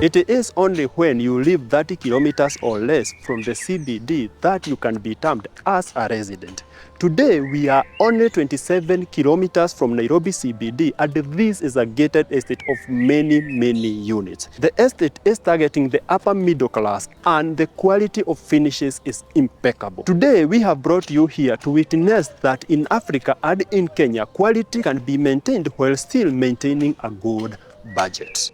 It is only when you live 30 kilometers or less from the CBD that you can be termed as a resident. Today, we are only 27 kilometers from Nairobi CBD, and this is a gated estate of many units. The estate is targeting the upper middle class, and the quality of finishes is impeccable. Today, we have brought you here to witness that in Africa and in Kenya, quality can be maintained while still maintaining a good budget.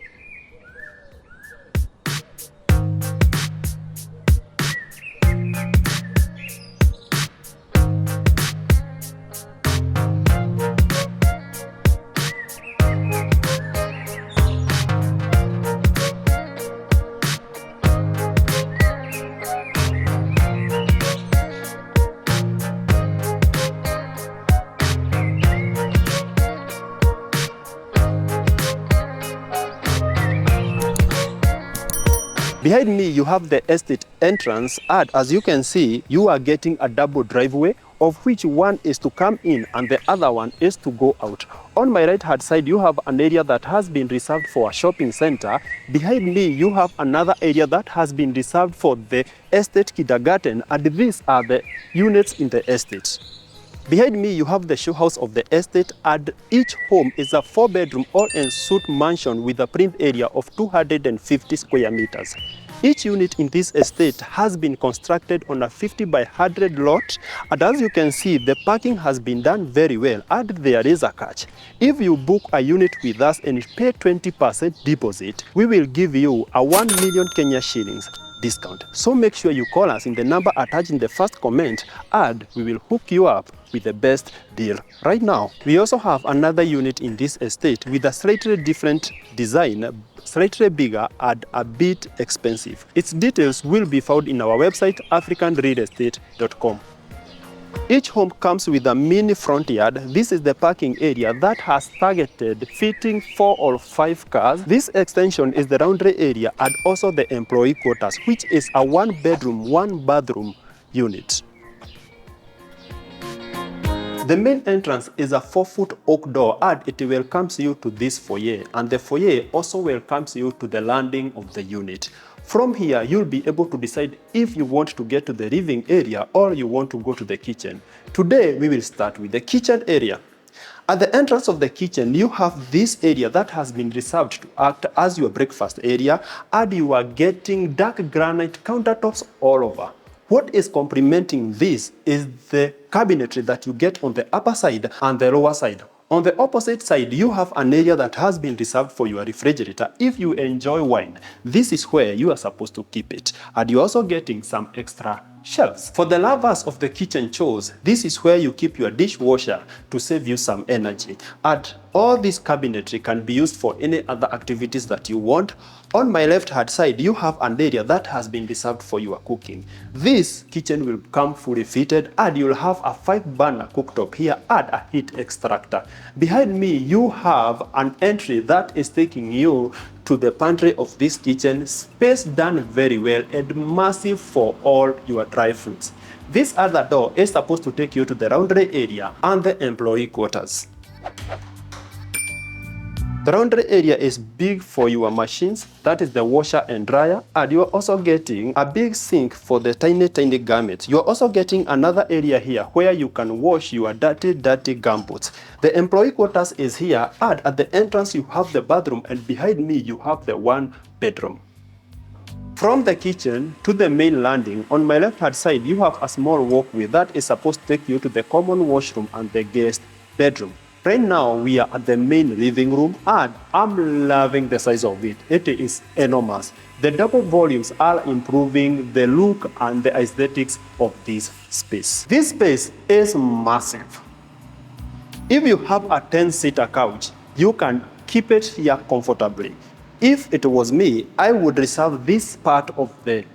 Behind me, you have the estate entrance, and as you can see, you are getting a double driveway, of which one is to come in and the other one is to go out. On my right hand side, you have an area that has been reserved for a shopping center. Behind me, you have another area that has been reserved for the estate kindergarten, and these are the units in the estate. Behind me, you have the show house of the estate, and each home is a 4-bedroom all-en-suite mansion with a print area of 250 square meters. Each unit in this estate has been constructed on a 50 by 100 lot, and as you can see, the parking has been done very well, and there is a catch. If you book a unit with us and pay 20% deposit, we will give you a 1 million Kenya shillings discount. So make sure you call us in the number attached in the first comment, and we will hook you up with the best deal right now. We also have another unit in this estate with a slightly different design, slightly bigger and a bit expensive. Its details will be found in our website africanrealestate.com. Each home comes with a mini front yard. This is the parking area that has targeted fitting 4 or 5 cars. This extension is the laundry area and also the employee quarters, which is a 1-bedroom, 1-bathroom unit. The main entrance is a 4-foot oak door, and it welcomes you to this foyer, and the foyer also welcomes you to the landing of the unit. From here, you'll be able to decide if you want to get to the living area or you want to go to the kitchen. Today, we will start with the kitchen area. At the entrance of the kitchen, you have this area that has been reserved to act as your breakfast area, and you are getting dark granite countertops all over. What is complementing this is the cabinetry that you get on the upper side and the lower side. On the opposite side, you have an area that has been reserved for your refrigerator. If you enjoy wine, this is where you are supposed to keep it. And you're also getting some extra shelves. For the lovers of the kitchen chores, this is where you keep your dishwasher to save you some energy. And all this cabinetry can be used for any other activities that you want. On my left hand side, you have an area that has been reserved for your cooking. This kitchen will come fully fitted, and you'll have a 5-burner cooktop here and a heat extractor. Behind me, you have an entry that is taking you to the pantry of this kitchen, space done very well and massive for all your dry fruits. This other door is supposed to take you to the laundry area and the employee quarters. The laundry area is big for your machines, that is the washer and dryer, and you're also getting a big sink for the tiny garments. You're also getting another area here where you can wash your dirty gumboots. The employee quarters is here, and at the entrance you have the bathroom, and behind me you have the 1-bedroom. From the kitchen to the main landing, on my left hand side you have a small walkway that is supposed to take you to the common washroom and the guest bedroom. Right now, we are at the main living room, and I'm loving the size of it. It is enormous. The double volumes are improving the look and the aesthetics of this space. This space is massive. If you have a 10-seater couch, you can keep it here comfortably. If it was me, I would reserve this part of the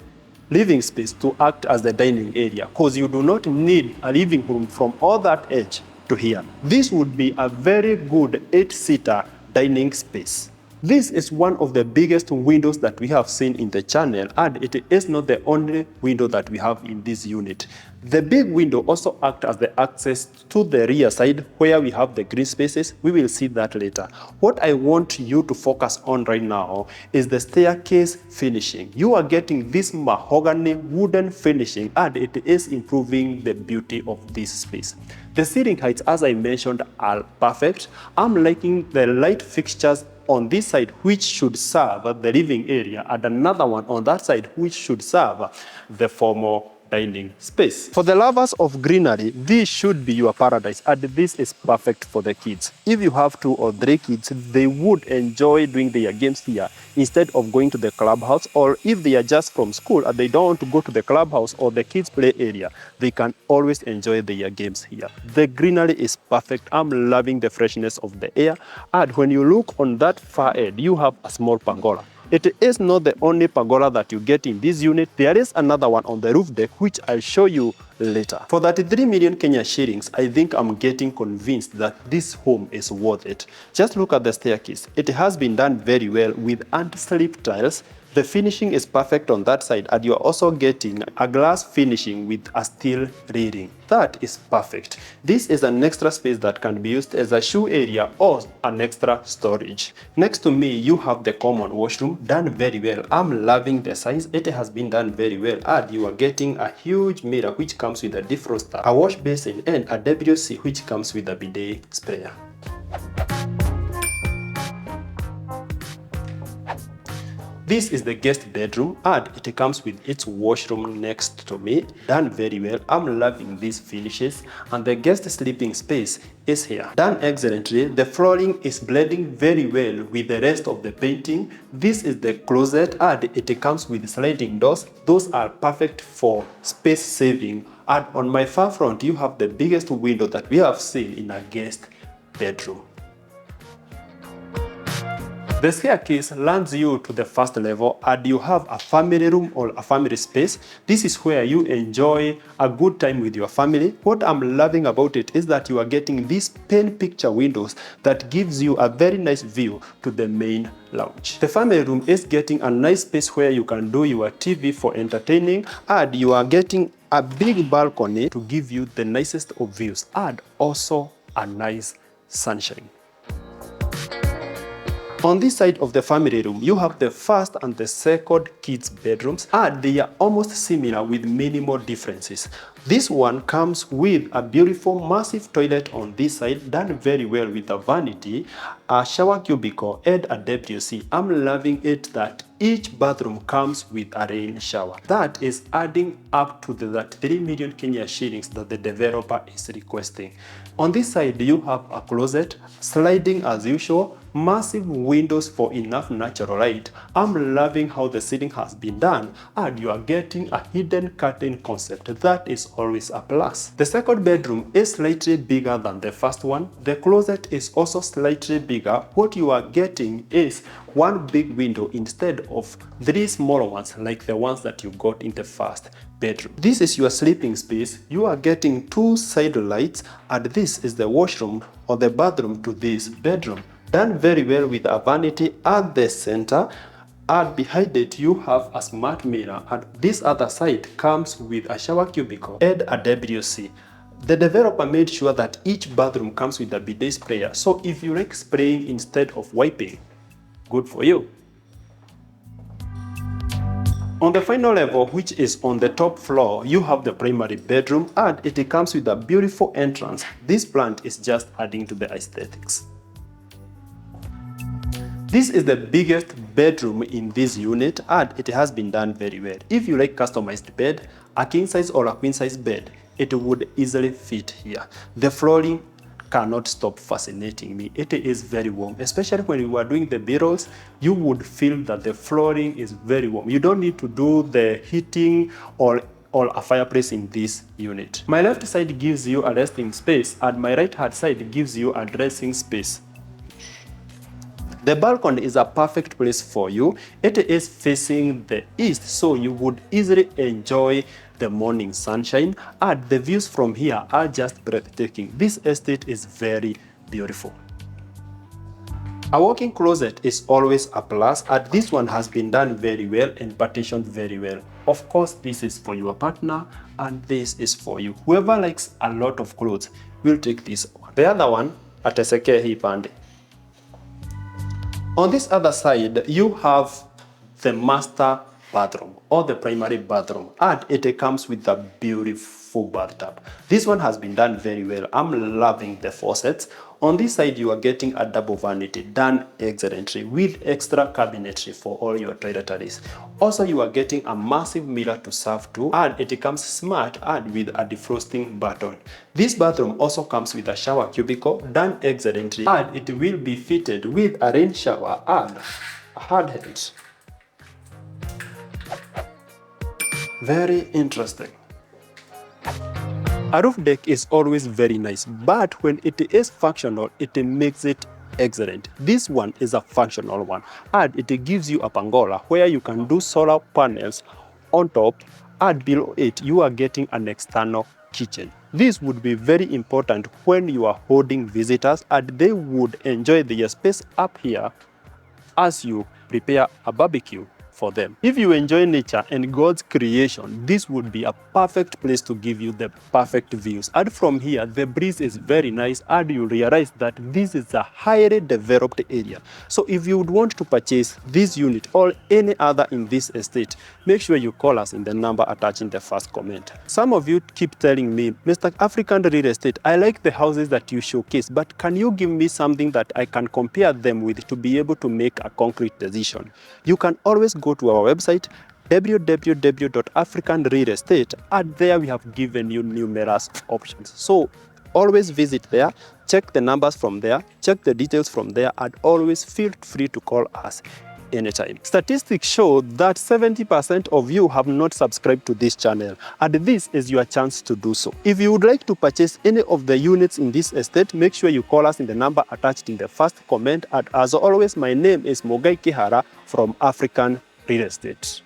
living space to act as the dining area, because you do not need a living room from all that edge to here. This would be a very good 8-seater dining space. This is one of the biggest windows that we have seen in the channel, and it is not the only window that we have in this unit. The big window also acts as the access to the rear side where we have the green spaces. We will see that later. What I want you to focus on right now is the staircase finishing. You are getting this mahogany wooden finishing, and it is improving the beauty of this space. The ceiling heights, as I mentioned, are perfect. I'm liking the light fixtures on this side, which should serve the living area, and another one on that side, which should serve the formal dining space. For the lovers of greenery, this should be your paradise, and this is perfect for the kids. If you have 2 or 3 kids, they would enjoy doing their games here instead of going to the clubhouse, or if they are just from school and they don't want to go to the clubhouse or the kids play area, they can always enjoy their games here. The greenery is perfect. I'm loving the freshness of the air, and when you look on that far end, you have a small pergola. It is not the only pergola that you get in this unit. There is another one on the roof deck, which I'll show you later. For 33 million Kenya shillings, I think I'm getting convinced that this home is worth it. Just look at the staircase. It has been done very well with anti-slip tiles. The finishing is perfect on that side, and you're also getting a glass finishing with a steel railing. That is perfect. This is an extra space that can be used as a shoe area or an extra storage. Next to me, you have the common washroom, done very well. I'm loving the size. It has been done very well, and you are getting a huge mirror which comes with a defroster, a wash basin, and a WC which comes with a bidet sprayer. This is the guest bedroom, and it comes with its washroom next to me, done very well. I'm loving these finishes, and the guest sleeping space is here, done excellently. The flooring is blending very well with the rest of the painting. This is the closet, and it comes with sliding doors. Those are perfect for space saving. And on my far front, you have the biggest window that we have seen in a guest bedroom. The staircase lands you to the first level, and you have a family room or a family space. This is where you enjoy a good time with your family. What I'm loving about it is that you are getting these pen picture windows that gives you a very nice view to the main lounge. The family room is getting a nice space where you can do your TV for entertaining, and you are getting a big balcony to give you the nicest of views, and also a nice sunshine. On this side of the family room, you have the first and the second kids' bedrooms, and they are almost similar with minimal differences. This one comes with a beautiful massive toilet on this side, done very well with a vanity, a shower cubicle, and a WC. I'm loving it that each bathroom comes with a rain shower. That is adding up to the 3 million Kenya shillings that the developer is requesting. On this side, you have a closet, sliding as usual, massive windows for enough natural light. I'm loving how the ceiling has been done, and you are getting a hidden curtain concept. That is always a plus. The second bedroom is slightly bigger than the first one. The closet is also slightly bigger. What you are getting is one big window instead of 3 smaller ones like the ones that you got in the first bedroom. This is your sleeping space. You are getting 2 side lights, and this is the washroom or the bathroom to this bedroom, done very well with a vanity at the center, and behind it you have a smart mirror, and this other side comes with a shower cubicle and a WC. The developer made sure that each bathroom comes with a bidet sprayer, so if you like spraying instead of wiping, good for you. On the final level, which is on the top floor, you have the primary bedroom, and it comes with a beautiful entrance. This plant is just adding to the aesthetics. This is the biggest bedroom in this unit, and it has been done very well. If you like customized bed, a king size or a queen size bed, it would easily fit here. The flooring cannot stop fascinating me. It is very warm, especially when you are doing the B-rolls. You would feel that the flooring is very warm. You don't need to do the heating or a fireplace in this unit. My left side gives you a resting space, and my right hand side gives you a dressing space. The balcony is a perfect place for you. It is facing the east, so you would easily enjoy the morning sunshine, and the views from here are just breathtaking. This estate is very beautiful. A walk-in closet is always a plus, and this one has been done very well and partitioned very well. Of course, this is for your partner and this is for you. Whoever likes a lot of clothes will take this one. The other one, ateseke hii pande. On this other side, you have the master bathroom or the primary bathroom, and it comes with a beautiful bathtub. This one has been done very well. I'm loving the faucets. On this side, you are getting a double vanity done excellently with extra cabinetry for all your toiletries. Also, you are getting a massive mirror to serve to, and it comes smart and with a defrosting button. This bathroom also comes with a shower cubicle done excellently, and it will be fitted with a rain shower and a hard head. Very interesting. A roof deck is always very nice, but when it is functional, it makes it excellent. This one is a functional one, and it gives you a pergola where you can do solar panels on top, and below it you are getting an external kitchen. This would be very important when you are holding visitors, and they would enjoy the space up here as you prepare a barbecue for them. If you enjoy nature and God's creation, this would be a perfect place to give you the perfect views. And from here, the breeze is very nice, and you realize that this is a highly developed area. So if you would want to purchase this unit or any other in this estate, make sure you call us in the number attached in the first comment. Some of you keep telling me, Mr. African Real Estate, I like the houses that you showcase, but can you give me something that I can compare them with to be able to make a concrete decision? You can always go to our website www.africanrealestate, and there we have given you numerous options. So always visit there, check the numbers from there, check the details from there, and always feel free to call us anytime. Statistics show that 70% of you have not subscribed to this channel, and this is your chance to do so. If you would like to purchase any of the units in this estate, make sure you call us in the number attached in the first comment. And as always, my name is Mogai Kihara from African Real Estate.